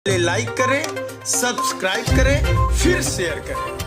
Like करें, subscribe करें, फिर शेयर करें।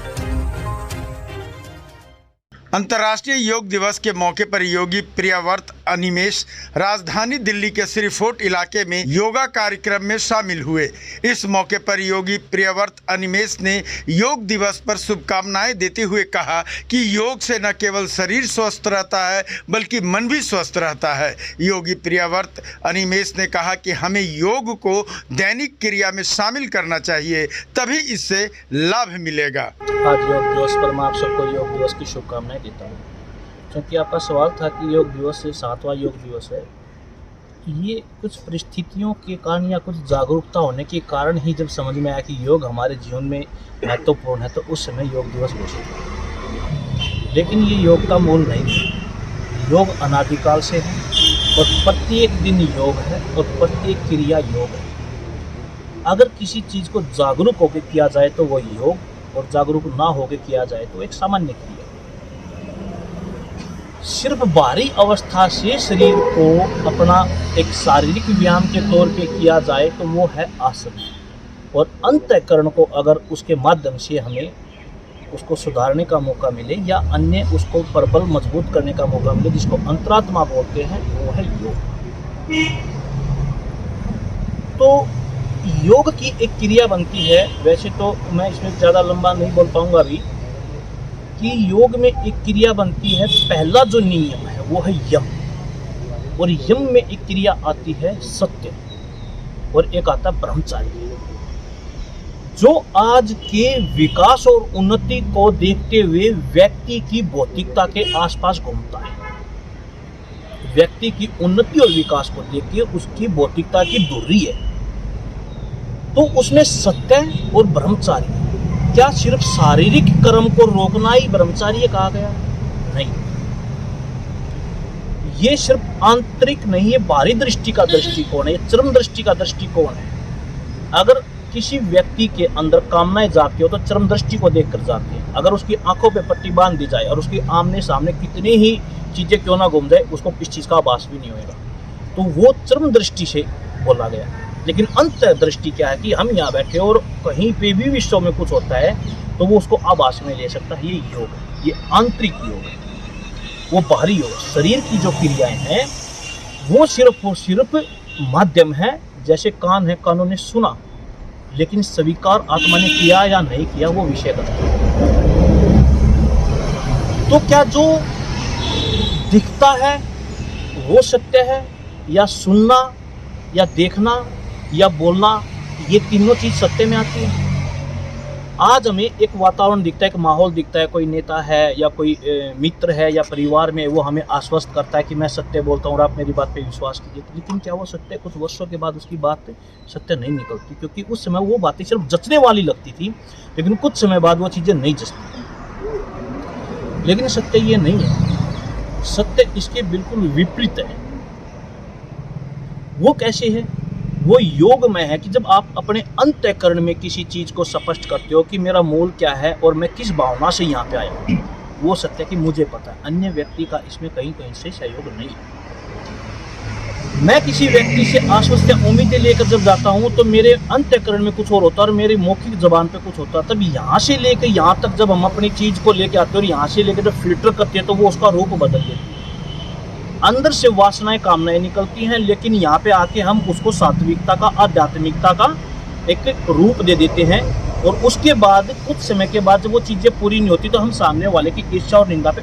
अंतर्राष्ट्रीय योग दिवस के मौके पर योगी प्रियव्रत अनिमेष राजधानी दिल्ली के श्री फोर्ट इलाके में योगा कार्यक्रम में शामिल हुए। इस मौके पर योगी प्रियव्रत अनिमेष ने योग दिवस पर शुभकामनाएं देते हुए कहा कि योग से न केवल शरीर स्वस्थ रहता है बल्कि मन भी स्वस्थ रहता है। योगी प्रियव्रत अनिमेष ने कहा कि हमें योग को दैनिक क्रिया में शामिल करना चाहिए, तभी इससे लाभ मिलेगा। आज योग दिवस पर मैं आप सबको योग दिवस की शुभकामनाएं देता हूँ। क्योंकि आपका सवाल था कि योग दिवस से 7वां योग दिवस है, ये कुछ परिस्थितियों के कारण या कुछ जागरूकता होने के कारण ही जब समझ में आया कि योग हमारे जीवन में महत्वपूर्ण है, तो उस समय योग दिवस घोषित हुआ। लेकिन ये योग का मूल नहीं है। योग अनादिकाल से है और प्रत्येक दिन योग है और प्रत्येक क्रिया योग है। अगर किसी चीज़ को जागरूक होकर किया जाए तो वो योग, और जागरूक ना होकर किया जाए तो एक सामान्य क्रिया। सिर्फ बाहरी अवस्था से शरीर को अपना एक शारीरिक व्यायाम के तौर पे किया जाए तो वो है आसन, और अंतःकरण को अगर उसके माध्यम से हमें उसको सुधारने का मौका मिले या अन्य उसको प्रबल मजबूत करने का मौका मिले, जिसको अंतरात्मा बोलते हैं, वो है योग। तो योग की एक क्रिया बनती है। वैसे तो मैं इसमें ज़्यादा लंबा नहीं बोल पाऊंगा अभी, कि योग में एक क्रिया बनती है। पहला जो नियम है वो है यम, और यम में एक क्रिया आती है सत्य, और एक आता ब्रह्मचार्य। जो आज के विकास और उन्नति को देखते हुए व्यक्ति की भौतिकता के आसपास घूमता है, व्यक्ति की उन्नति और विकास को देख के उसकी भौतिकता की दूरी है, तो उसने सत्य और ब्रह्मचार्य, क्या सिर्फ शारीरिक कर्म को रोकना ही ब्रह्मचार्य कहा गया? नहीं, ये सिर्फ आंतरिक नहीं है, बाहरी दृष्टि का दृष्टिकोण है, ये चरम दृष्टि का दृष्टिकोण है। अगर किसी व्यक्ति के अंदर कामनाएं जागती हो तो चरम दृष्टि को देखकर जाती है। अगर उसकी आंखों पे पट्टी बांध दी जाए और उसकी आमने सामने कितनी ही चीजें क्यों ना घूम जाए, उसको इस चीज का आभास भी नहीं होगा, तो वो चरम दृष्टि से बोला गया। लेकिन अंतर दृष्टि क्या है कि हम यहाँ बैठे और कहीं पे भी विश्व में कुछ होता है तो वो उसको आभास में ले सकता है। ये योग है, ये आंतरिक योग है। वो बाहरी योग, शरीर की जो क्रियाएं हैं वो सिर्फ और सिर्फ माध्यम है। जैसे कान है, कानों ने सुना, लेकिन स्वीकार आत्मा ने किया या नहीं किया वो विषय का। तो क्या जो दिखता है वो सत्य है, या सुनना या देखना या बोलना, ये तीनों चीज सत्य में आती है? आज हमें एक वातावरण दिखता है, एक माहौल दिखता है, कोई नेता है या कोई मित्र है या परिवार में, वो हमें आश्वस्त करता है कि मैं सत्य बोलता हूँ और आप मेरी बात पे विश्वास कीजिए। लेकिन क्या वो सत्य? कुछ वर्षों के बाद उसकी बात सत्य नहीं निकलती, क्योंकि उस समय वो बातें सिर्फ जचने वाली लगती थी, लेकिन कुछ समय बाद वो चीजें नहीं जचती। लेकिन सत्य ये नहीं है, सत्य इसके बिल्कुल विपरीत है। वो कैसे है? वो योग में है कि जब आप अपने अंतःकरण में किसी चीज को स्पष्ट करते हो कि मेरा मूल क्या है और मैं किस भावना से यहाँ पे आया हूँ, वो सत्य कि मुझे पता है, अन्य व्यक्ति का इसमें कहीं कहीं से सहयोग नहीं है। मैं किसी व्यक्ति से आश्वस्त या उम्मीदें लेकर जब जाता हूँ तो मेरे अंतःकरण में कुछ और होता है और मेरी मौखिक जबान पे कुछ होता है। तब यहाँ से लेकर यहाँ तक जब हम अपनी चीज को लेकर आते हैं और यहाँ से लेकर जब फिल्टर करते हैं तो वो उसका रूप बदल देती है। अंदर से वासनाएं, कामनाएं निकलती हैं, लेकिन यहाँ पे आके हम उसको सात्विकता का, आध्यात्मिकता का एक रूप दे देते हैं, और उसके बाद कुछ समय के बाद जब वो चीजें पूरी नहीं होती तो हम सामने वाले की ईर्ष्या और निंदा पे